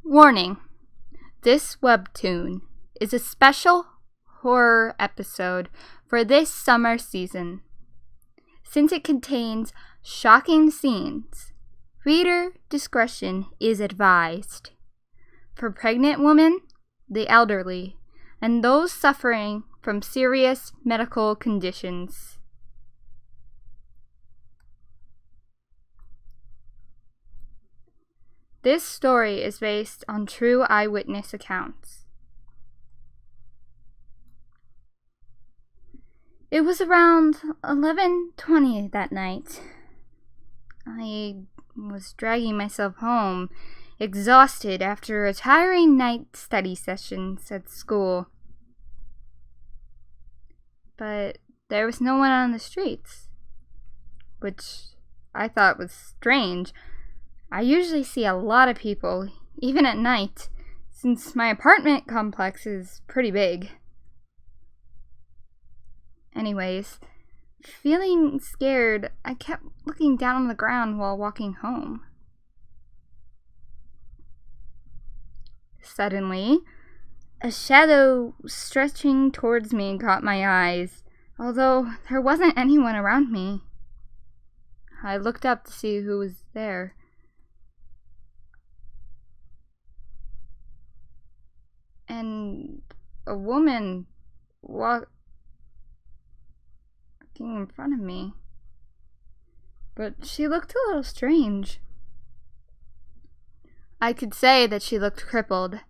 Warning: this webtoon is a special horror episode for this summer season. Since it contains shocking scenes, reader discretion is advised. For pregnant women, the elderly, and those suffering from serious medical conditions. This story is based on true eyewitness accounts. It was around 11:20 that night. I was dragging myself home, exhausted after a tiring night study sessions at school. But there was no one on the streets, which I thought was strange. I usually see a lot of people, even at night, since my apartment complex is pretty big. Anyways, feeling scared, I kept looking down on the ground while walking home. Suddenly, a shadow stretching towards me caught my eyes, although there wasn't anyone around me. I looked up to see who was there. And a woman walking in front of me. But she looked a little strange. I could say that she looked crippled.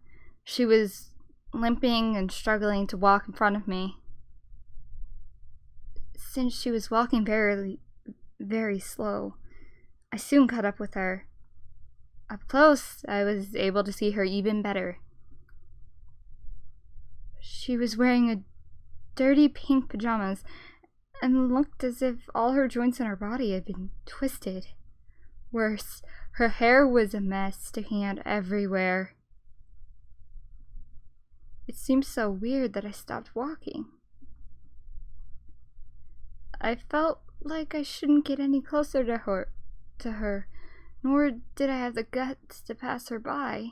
She was limping and struggling to walk in front of me. Since she was walking very slow, I soon caught up with her. Up close, I was able to see her even better. She was wearing a dirty pink pajamas and looked as if all her joints in her body had been twisted. Worse, her hair was a mess, sticking out everywhere. It seemed so weird that I stopped walking. I felt like I shouldn't get any closer to her, nor did I have the guts to pass her by.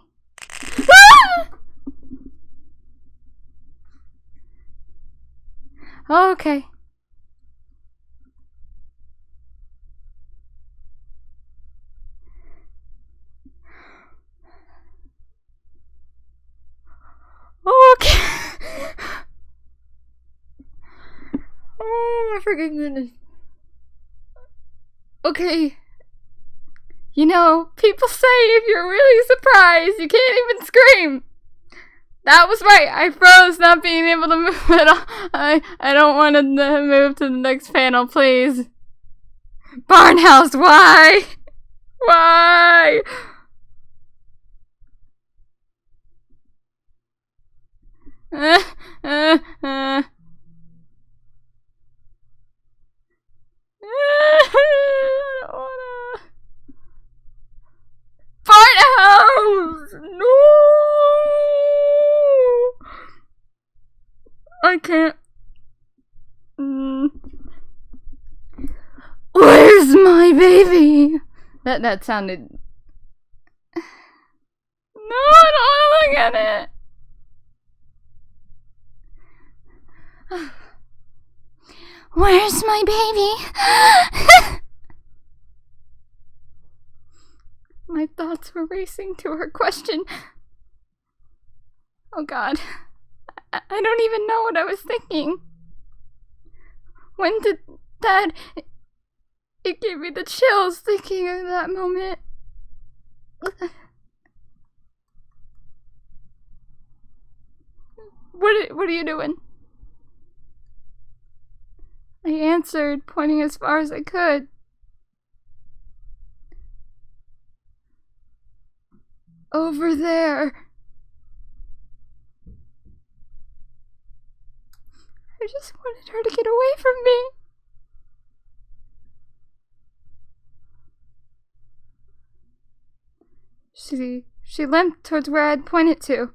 Oh, okay. Okay. Oh my freaking goodness. Okay. You know, people say if you're really surprised, you can't even scream. That was right. I froze, not being able to move at all. I don't want to move to the next panel, please. Barnhouse, why? Why? I don't wanna. Barnhouse! No! I can't. Where's my baby? That sounded. No, I don't want to look at it. Where's my baby? My thoughts were racing to her question. Oh God, I don't even know what I was thinking. When did that... It gave me the chills thinking of that moment. What are you doing? I answered, pointing as far as I could. Over there. I just wanted her to get away from me. She limped towards where I'd pointed to.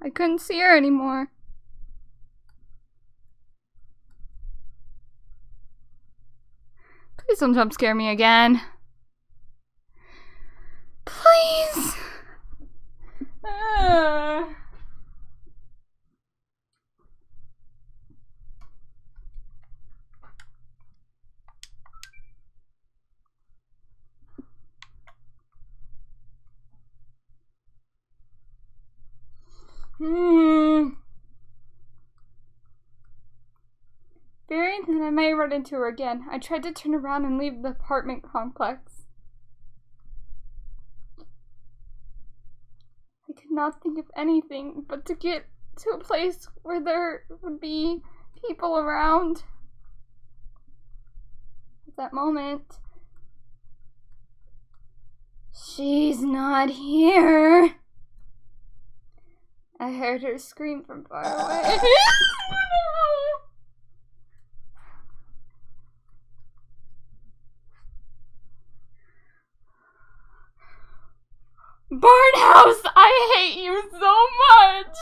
I couldn't see her anymore. Please don't jump scare me again. Please. Fearing that I may run into her again, I tried to turn around and leave the apartment complex. I could not think of anything but to get to a place where there would be people around. At that moment, she's not here. I heard her scream from far away. Barnhouse, I hate you so much!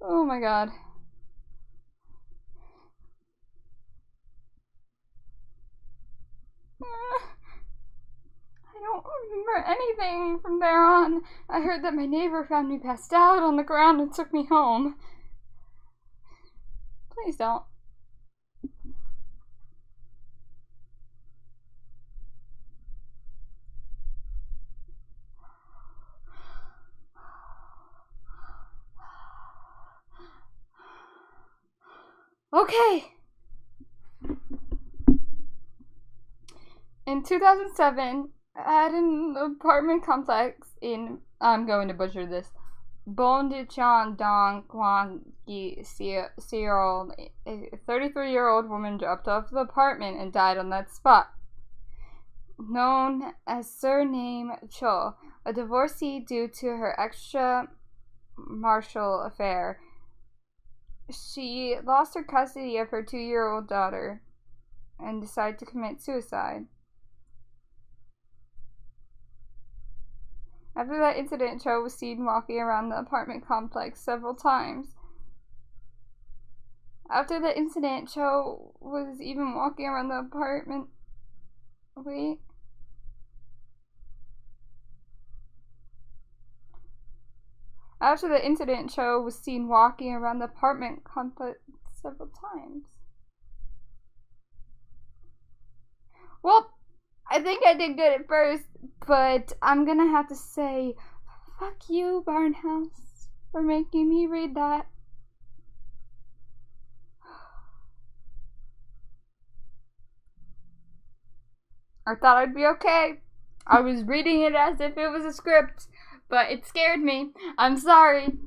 Oh my god. I don't remember anything from there on. I heard that my neighbor found me passed out on the ground and took me home. Please don't. Okay. In 2007, at an apartment complex in, I'm going to butcher this, Bongcheon-Dong, Seoul, a 33-year-old woman dropped off the apartment and died on that spot. Known as surname Cho, a divorcee due to her extra-marital affair, she lost her custody of her 2-year-old daughter and decided to commit suicide. After that incident, Cho was seen walking around the apartment complex several times. After the incident, Cho was even walking around the apartment. Wait. After the incident, Cho was seen walking around the apartment complex several times. Well, I think I did good at first, but I'm gonna have to say, fuck you, Barnhouse, for making me read that. I thought I'd be okay. I was reading it as if it was a script, but it scared me. I'm sorry.